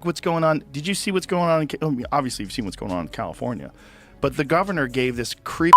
what's going on? Did you see what's going on? Obviously, you've seen what's going on in California. But the governor gave this creepy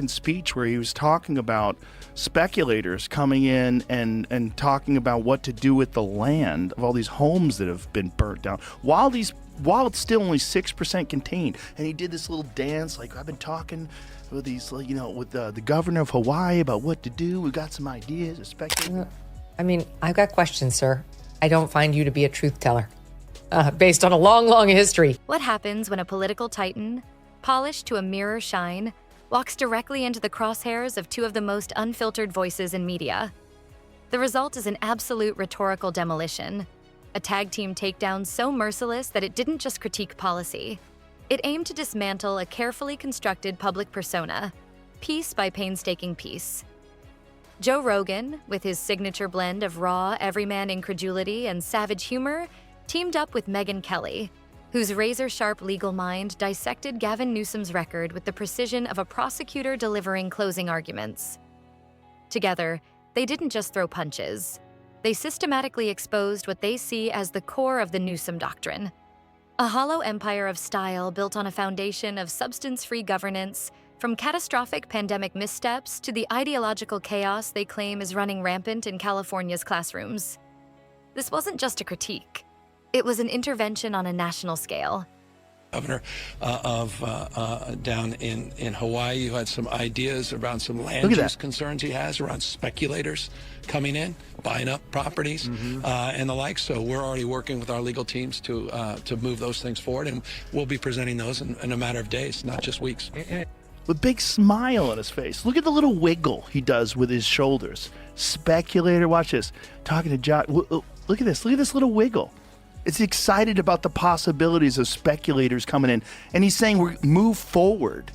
speech where he was talking about speculators coming in and talking about what to do with the land of all these homes that have been burnt down while it's still only 6% contained. And he did this little dance like, I've been talking with these, with the governor of Hawaii about what to do. We got some ideas, a speculator. I mean, I've got questions, sir. I don't find you to be a truth teller based on a long, long history. What happens when a political titan, polished to a mirror shine, walks directly into the crosshairs of two of the most unfiltered voices in media? The result is an absolute rhetorical demolition. A tag team takedown so merciless that it didn't just critique policy. It aimed to dismantle a carefully constructed public persona, piece by painstaking piece. Joe Rogan, with his signature blend of raw, everyman incredulity and savage humor, teamed up with Megyn Kelly, whose razor-sharp legal mind dissected Gavin Newsom's record with the precision of a prosecutor delivering closing arguments. Together, they didn't just throw punches. They systematically exposed what they see as the core of the Newsom doctrine. A hollow empire of style built on a foundation of substance-free governance, from catastrophic pandemic missteps to the ideological chaos they claim is running rampant in California's classrooms. This wasn't just a critique. It was an intervention on a national scale. Governor down in Hawaii, who had some ideas around some land use concerns he has around speculators coming in, buying up properties, and the like. So we're already working with our legal teams to move those things forward, and we'll be presenting those in a matter of days, not just weeks. With a big smile on his face. Look at the little wiggle he does with his shoulders. Speculator, watch this. Talking to John. Look at this little wiggle. It's excited about the possibilities of speculators coming in. And he's saying, we're move forward.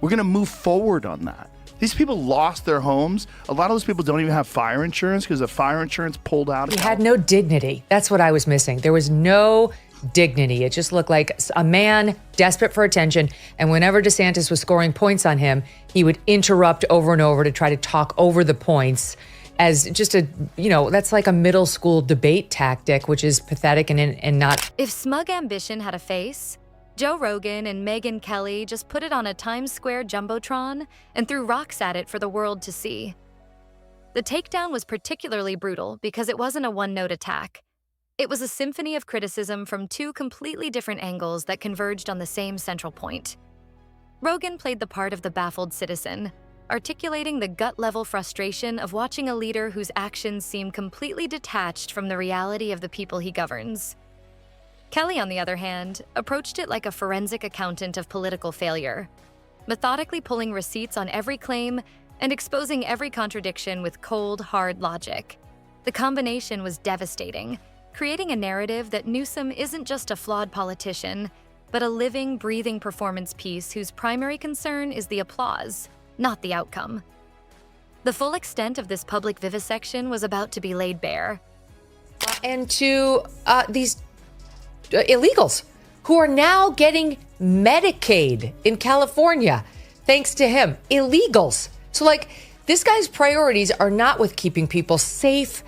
We're going to move forward on that. These people lost their homes. A lot of those people don't even have fire insurance because the fire insurance pulled out. He had no dignity. That's what I was missing. There was no dignity. It just looked like a man desperate for attention. And whenever DeSantis was scoring points on him, he would interrupt over and over to try to talk over the points. As just that's like a middle school debate tactic, which is pathetic and not. If smug ambition had a face, Joe Rogan and Megyn Kelly just put it on a Times Square jumbotron and threw rocks at it for the world to see. The takedown was particularly brutal because it wasn't a one-note attack. It was a symphony of criticism from two completely different angles that converged on the same central point. Rogan played the part of the baffled citizen, articulating the gut-level frustration of watching a leader whose actions seem completely detached from the reality of the people he governs. Kelly, on the other hand, approached it like a forensic accountant of political failure, methodically pulling receipts on every claim and exposing every contradiction with cold, hard logic. The combination was devastating, creating a narrative that Newsom isn't just a flawed politician, but a living, breathing performance piece whose primary concern is the applause, not the outcome. The full extent of this public vivisection was about to be laid bare. And to these illegals who are now getting Medicaid in California, thanks to him. Illegals. So, this guy's priorities are not with keeping people safe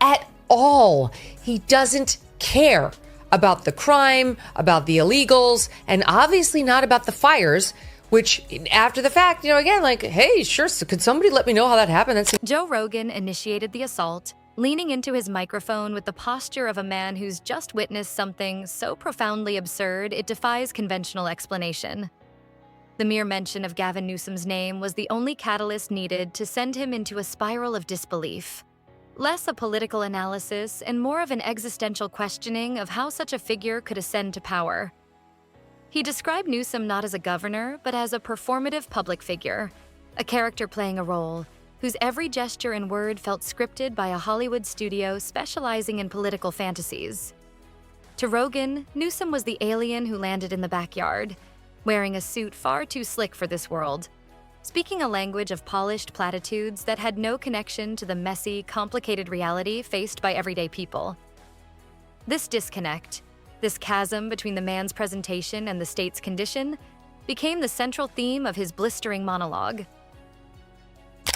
at all. He doesn't care about the crime, about the illegals, and obviously not about the fires, which after the fact, hey, sure, so could somebody let me know how that happened? Joe Rogan initiated the assault, leaning into his microphone with the posture of a man who's just witnessed something so profoundly absurd it defies conventional explanation. The mere mention of Gavin Newsom's name was the only catalyst needed to send him into a spiral of disbelief. Less a political analysis and more of an existential questioning of how such a figure could ascend to power. He described Newsom not as a governor, but as a performative public figure, a character playing a role, whose every gesture and word felt scripted by a Hollywood studio specializing in political fantasies. To Rogan, Newsom was the alien who landed in the backyard, wearing a suit far too slick for this world, speaking a language of polished platitudes that had no connection to the messy, complicated reality faced by everyday people. This disconnect, this chasm between the man's presentation and the state's condition, became the central theme of his blistering monologue.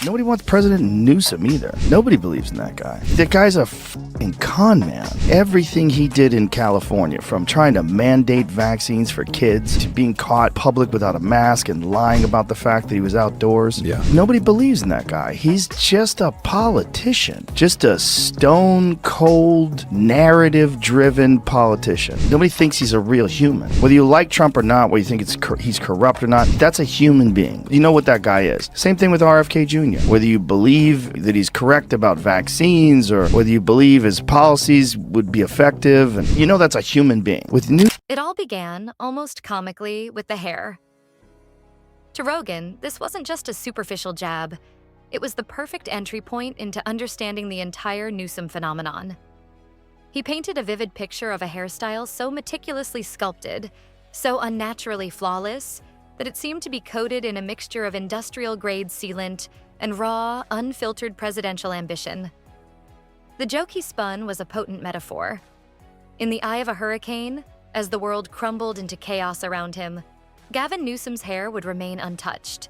Nobody wants President Newsom either. Nobody believes in that guy. That guy's a fucking con man. Everything he did in California, from trying to mandate vaccines for kids to being caught public without a mask and lying about the fact that he was outdoors. Yeah. Nobody believes in that guy. He's just a politician. Just a stone cold, narrative driven politician. Nobody thinks he's a real human. Whether you like Trump or not, whether you think he's corrupt or not, that's a human being. You know what that guy is. Same thing with RFK Jr. Whether you believe that he's correct about vaccines or whether you believe his policies would be effective, and you know that's a human being. It all began, almost comically, with the hair. To Rogan, this wasn't just a superficial jab. It was the perfect entry point into understanding the entire Newsom phenomenon. He painted a vivid picture of a hairstyle so meticulously sculpted, so unnaturally flawless, that it seemed to be coated in a mixture of industrial-grade sealant and raw, unfiltered presidential ambition. The joke he spun was a potent metaphor. In the eye of a hurricane, as the world crumbled into chaos around him, Gavin Newsom's hair would remain untouched.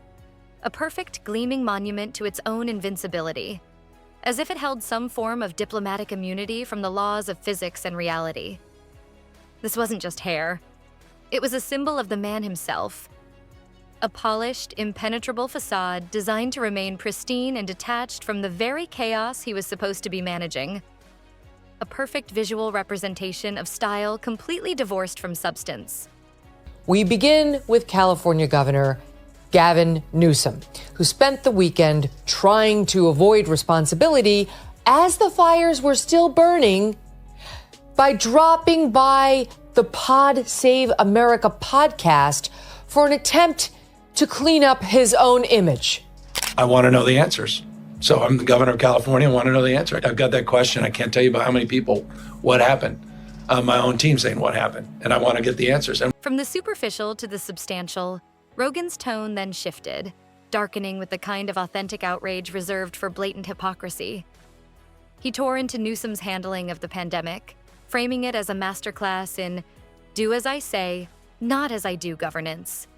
A perfect, gleaming monument to its own invincibility, as if it held some form of diplomatic immunity from the laws of physics and reality. This wasn't just hair. It was a symbol of the man himself. A polished, impenetrable facade designed to remain pristine and detached from the very chaos he was supposed to be managing. A perfect visual representation of style completely divorced from substance. We begin with California Governor Gavin Newsom, who spent the weekend trying to avoid responsibility as the fires were still burning by dropping by the Pod Save America podcast for an attempt to clean up his own image. I want to know the answers. So I'm the governor of California. I want to know the answer. I've got that question. I can't tell you about how many people, what happened. My own team saying what happened. And I want to get the answers. And From the superficial to the substantial, Rogan's tone then shifted, darkening with the kind of authentic outrage reserved for blatant hypocrisy. He tore into Newsom's handling of the pandemic, framing it as a masterclass in do as I say, not as I do governance.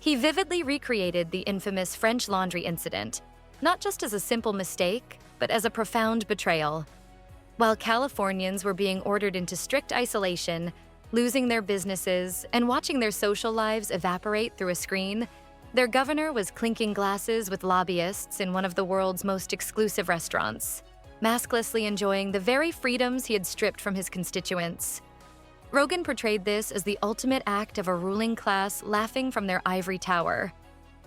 He vividly recreated the infamous French Laundry incident, not just as a simple mistake, but as a profound betrayal. While Californians were being ordered into strict isolation, losing their businesses, and watching their social lives evaporate through a screen, their governor was clinking glasses with lobbyists in one of the world's most exclusive restaurants, masklessly enjoying the very freedoms he had stripped from his constituents. Rogan portrayed this as the ultimate act of a ruling class laughing from their ivory tower,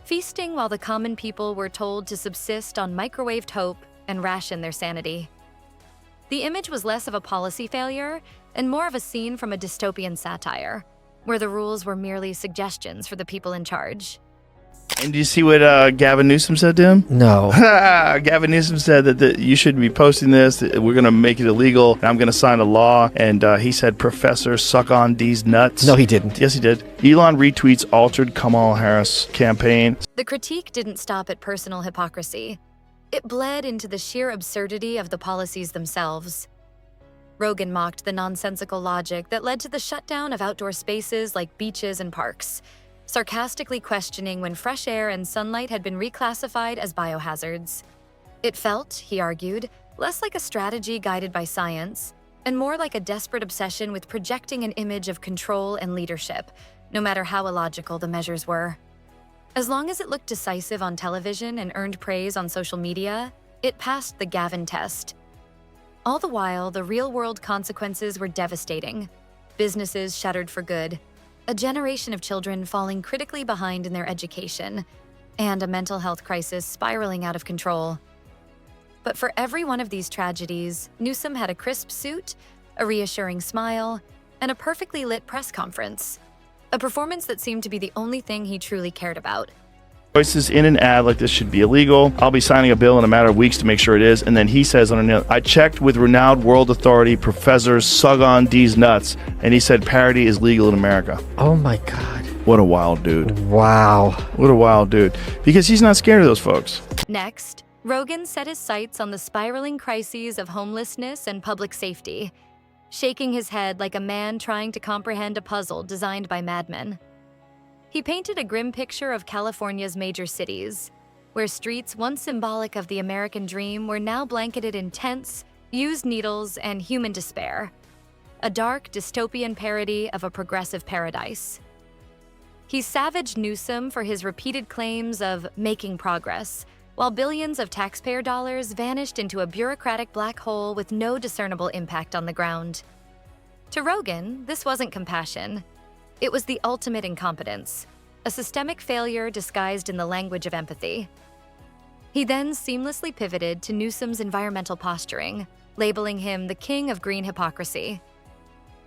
feasting while the common people were told to subsist on microwaved hope and ration their sanity. The image was less of a policy failure and more of a scene from a dystopian satire, where the rules were merely suggestions for the people in charge. And do you see what Gavin Newsom said to him? No. Gavin Newsom said that you shouldn't be posting this. That we're going to make it illegal. And I'm going to sign a law. And he said, Professor, suck on these nuts. No, he didn't. Yes, he did. Elon retweets altered Kamala Harris campaign. The critique didn't stop at personal hypocrisy. It bled into the sheer absurdity of the policies themselves. Rogan mocked the nonsensical logic that led to the shutdown of outdoor spaces like beaches and parks, sarcastically questioning when fresh air and sunlight had been reclassified as biohazards. It felt, he argued, less like a strategy guided by science, and more like a desperate obsession with projecting an image of control and leadership, no matter how illogical the measures were. As long as it looked decisive on television and earned praise on social media, it passed the Gavin test. All the while, the real-world consequences were devastating. Businesses shuttered for good, a generation of children falling critically behind in their education, and a mental health crisis spiraling out of control. But for every one of these tragedies, Newsom had a crisp suit, a reassuring smile, and a perfectly lit press conference. A performance that seemed to be the only thing he truly cared about. Voices in an ad like this should be illegal. I'll be signing a bill in a matter of weeks to make sure it is. And then he says underneath, I checked with renowned world authority Professor Sugon D's nuts, and he said parody is legal in America. Oh my God. What a wild dude. Wow. What a wild dude. Because he's not scared of those folks. Next, Rogan set his sights on the spiraling crises of homelessness and public safety, shaking his head like a man trying to comprehend a puzzle designed by madmen. He painted a grim picture of California's major cities, where streets once symbolic of the American dream were now blanketed in tents, used needles, and human despair. A dark, dystopian parody of a progressive paradise. He savaged Newsom for his repeated claims of making progress, while billions of taxpayer dollars vanished into a bureaucratic black hole with no discernible impact on the ground. To Rogan, this wasn't compassion. It was the ultimate incompetence, a systemic failure disguised in the language of empathy. He then seamlessly pivoted to Newsom's environmental posturing, labeling him the king of green hypocrisy.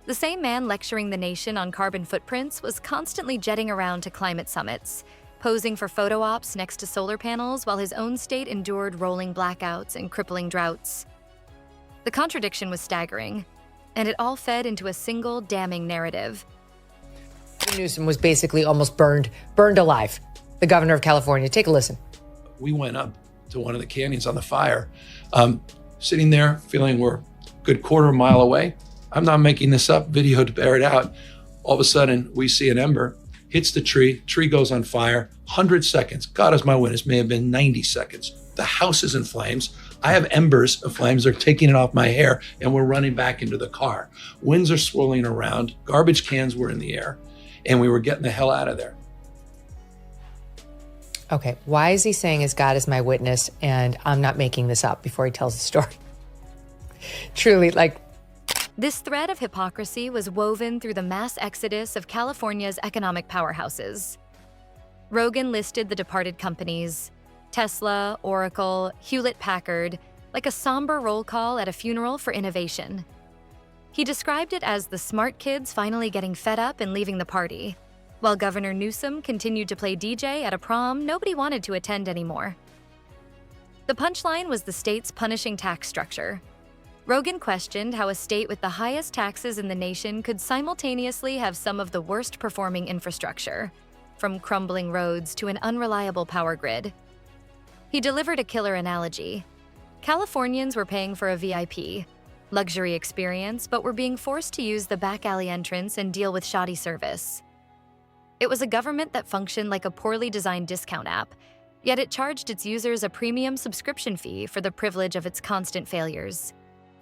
The same man lecturing the nation on carbon footprints was constantly jetting around to climate summits, posing for photo ops next to solar panels while his own state endured rolling blackouts and crippling droughts. The contradiction was staggering, and it all fed into a single damning narrative. Newsom was basically almost burned alive. The governor of California. Take a listen. We went up to one of the canyons on the fire, sitting there feeling we're a good quarter mile away. I'm not making this up, video to bear it out. All of a sudden, we see an ember, hits the tree goes on fire, 100 seconds. God is my witness, may have been 90 seconds. The house is in flames. I have embers of flames. They're taking it off my hair, and we're running back into the car. Winds are swirling around. Garbage cans were in the air, and we were getting the hell out of there. Okay, why is he saying, as God is my witness, and I'm not making this up before he tells the story? Truly, This thread of hypocrisy was woven through the mass exodus of California's economic powerhouses. Rogan listed the departed companies, Tesla, Oracle, Hewlett-Packard, like a somber roll call at a funeral for innovation. He described it as the smart kids finally getting fed up and leaving the party, while Governor Newsom continued to play DJ at a prom nobody wanted to attend anymore. The punchline was the state's punishing tax structure. Rogan questioned how a state with the highest taxes in the nation could simultaneously have some of the worst performing infrastructure, from crumbling roads to an unreliable power grid. He delivered a killer analogy. Californians were paying for a VIP, luxury experience, but were being forced to use the back alley entrance and deal with shoddy service. It was a government that functioned like a poorly designed discount app, yet it charged its users a premium subscription fee for the privilege of its constant failures.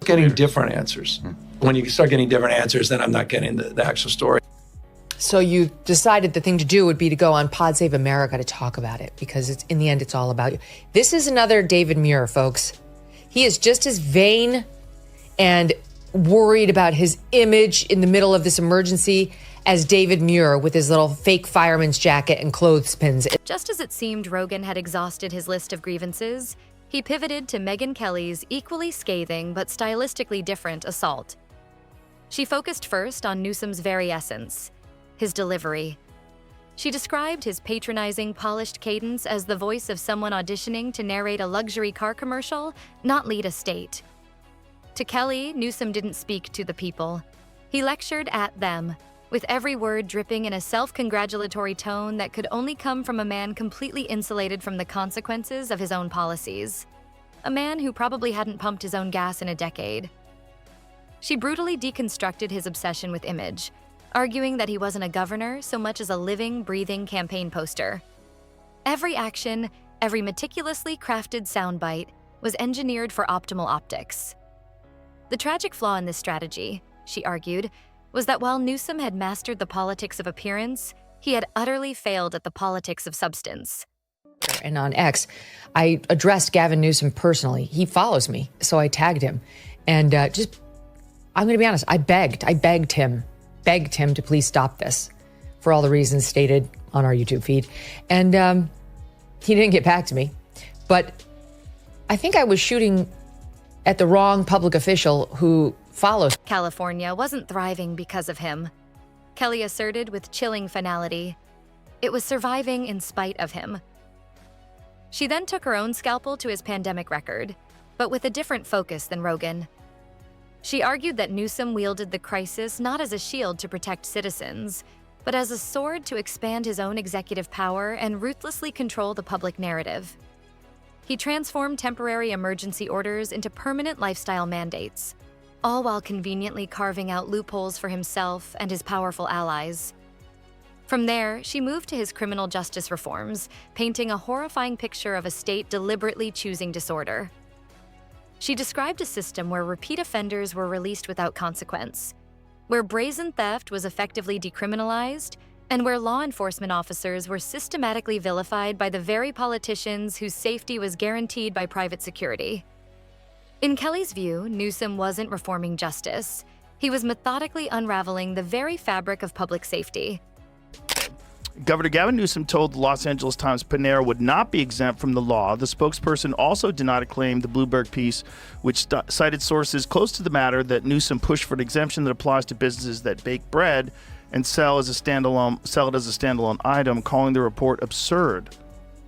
Getting different answers. When you start getting different answers, then I'm not getting the actual story. So you decided the thing to do would be to go on Pod Save America to talk about it, because in the end, it's all about you. This is another David Muir, folks. He is just as vain and worried about his image in the middle of this emergency as David Muir with his little fake fireman's jacket and clothespins. Just as it seemed Rogan had exhausted his list of grievances, he pivoted to Megyn Kelly's equally scathing but stylistically different assault. She focused first on Newsom's very essence, his delivery. She described his patronizing, polished cadence as the voice of someone auditioning to narrate a luxury car commercial, not lead a state. To Kelly, Newsom didn't speak to the people. He lectured at them, with every word dripping in a self-congratulatory tone that could only come from a man completely insulated from the consequences of his own policies. A man who probably hadn't pumped his own gas in a decade. She brutally deconstructed his obsession with image, arguing that he wasn't a governor so much as a living, breathing campaign poster. Every action, every meticulously crafted soundbite was engineered for optimal optics. The tragic flaw in this strategy, she argued, was that while Newsom had mastered the politics of appearance, he had utterly failed at the politics of substance. And on X, I addressed Gavin Newsom personally. He follows me, so I tagged him. And I'm going to be honest, I begged him to please stop this for all the reasons stated on our YouTube feed. And he didn't get back to me. But I think I was shooting at the wrong public official who follows. California wasn't thriving because of him. Kelly asserted with chilling finality. It was surviving in spite of him. She then took her own scalpel to his pandemic record, but with a different focus than Rogan. She argued that Newsom wielded the crisis not as a shield to protect citizens, but as a sword to expand his own executive power and ruthlessly control the public narrative. He transformed temporary emergency orders into permanent lifestyle mandates, all while conveniently carving out loopholes for himself and his powerful allies. From there, she moved to his criminal justice reforms, painting a horrifying picture of a state deliberately choosing disorder. She described a system where repeat offenders were released without consequence, where brazen theft was effectively decriminalized, and where law enforcement officers were systematically vilified by the very politicians whose safety was guaranteed by private security. In Kelly's view, Newsom wasn't reforming justice. He was methodically unraveling the very fabric of public safety. Governor Gavin Newsom told the Los Angeles Times Panera would not be exempt from the law. The spokesperson also did not acclaim the Bloomberg piece, which cited sources close to the matter that Newsom pushed for an exemption that applies to businesses that bake bread and sell it as a standalone item, calling the report absurd.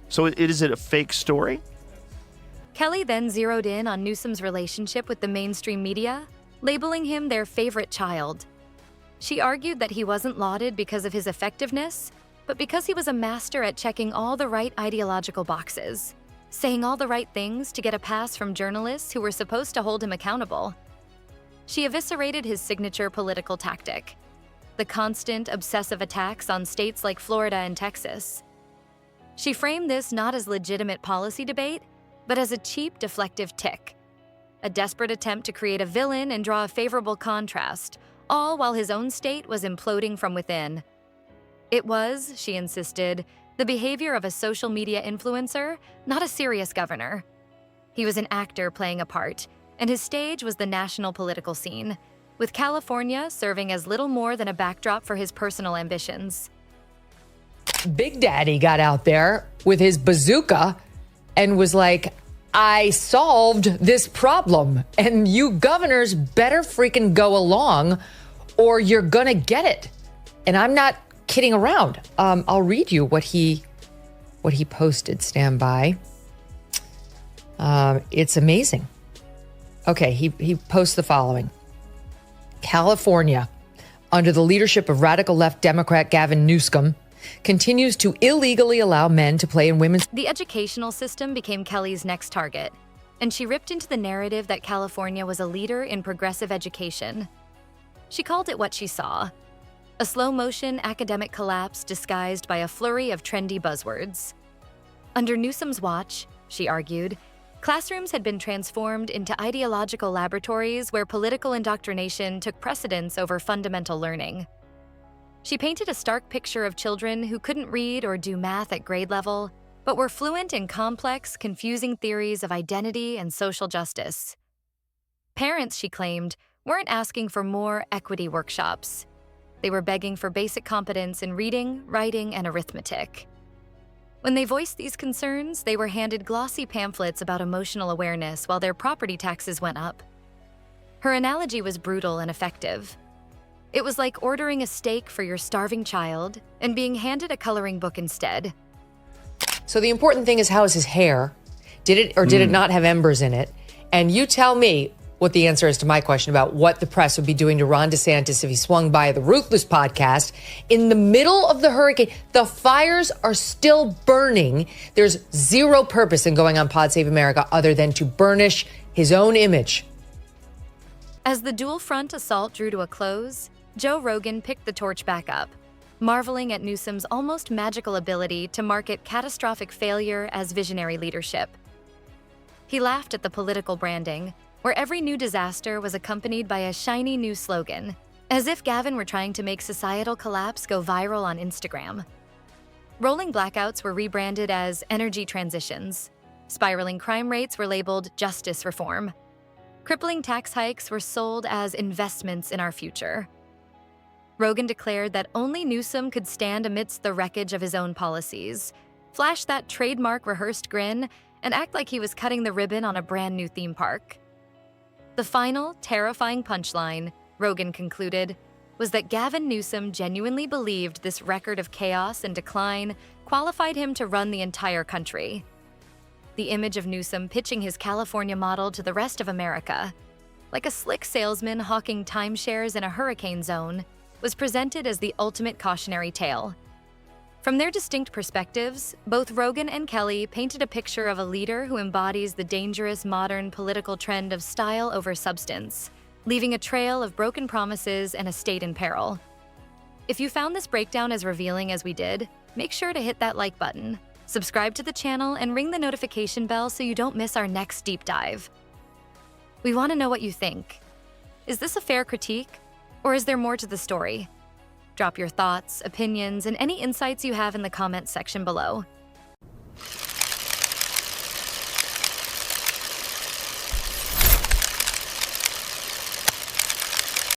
So is it a fake story? Kelly then zeroed in on Newsom's relationship with the mainstream media, labeling him their favorite child. She argued that he wasn't lauded because of his effectiveness, but because he was a master at checking all the right ideological boxes, saying all the right things to get a pass from journalists who were supposed to hold him accountable. She eviscerated his signature political tactic, the constant, obsessive attacks on states like Florida and Texas. She framed this not as legitimate policy debate, but as a cheap, deflective tick, a desperate attempt to create a villain and draw a favorable contrast, all while his own state was imploding from within. It was, she insisted, the behavior of a social media influencer, not a serious governor. He was an actor playing a part, and his stage was the national political scene, with California serving as little more than a backdrop for his personal ambitions. Big Daddy got out there with his bazooka and was like, I solved this problem, and you governors better freaking go along or you're gonna get it. And I'm not kidding around. I'll read you what he posted. Stand by. It's amazing. Okay, he posts the following. California, under the leadership of radical left Democrat Gavin Newsom, continues to illegally allow men to play in women's... The educational system became Kelly's next target, and she ripped into the narrative that California was a leader in progressive education. She called it what she saw: a slow-motion academic collapse disguised by a flurry of trendy buzzwords. Under Newsom's watch, she argued, classrooms had been transformed into ideological laboratories where political indoctrination took precedence over fundamental learning. She painted a stark picture of children who couldn't read or do math at grade level, but were fluent in complex, confusing theories of identity and social justice. Parents, she claimed, weren't asking for more equity workshops. They were begging for basic competence in reading, writing, and arithmetic. When they voiced these concerns, they were handed glossy pamphlets about emotional awareness while their property taxes went up. Her analogy was brutal and effective. It was like ordering a steak for your starving child and being handed a coloring book instead. So the important thing is, how is his hair? Did it or did it not have embers in it? And you tell me what the answer is to my question about what the press would be doing to Ron DeSantis if he swung by the Ruthless podcast in the middle of the hurricane. The fires are still burning. There's zero purpose in going on Pod Save America other than to burnish his own image. As the dual front assault drew to a close, Joe Rogan picked the torch back up, marveling at Newsom's almost magical ability to market catastrophic failure as visionary leadership. He laughed at the political branding, where every new disaster was accompanied by a shiny new slogan, as if Gavin were trying to make societal collapse go viral on Instagram. Rolling blackouts were rebranded as energy transitions. Spiraling crime rates were labeled justice reform. Crippling tax hikes were sold as investments in our future. Rogan declared that only Newsom could stand amidst the wreckage of his own policies, flash that trademark rehearsed grin, and act like he was cutting the ribbon on a brand new theme park. The final, terrifying punchline, Rogan concluded, was that Gavin Newsom genuinely believed this record of chaos and decline qualified him to run the entire country. The image of Newsom pitching his California model to the rest of America, like a slick salesman hawking timeshares in a hurricane zone, was presented as the ultimate cautionary tale. From their distinct perspectives, both Rogan and Kelly painted a picture of a leader who embodies the dangerous modern political trend of style over substance, leaving a trail of broken promises and a state in peril. If you found this breakdown as revealing as we did, make sure to hit that like button, subscribe to the channel, and ring the notification bell so you don't miss our next deep dive. We want to know what you think. Is this a fair critique, or is there more to the story? Drop your thoughts, opinions, and any insights you have in the comments section below.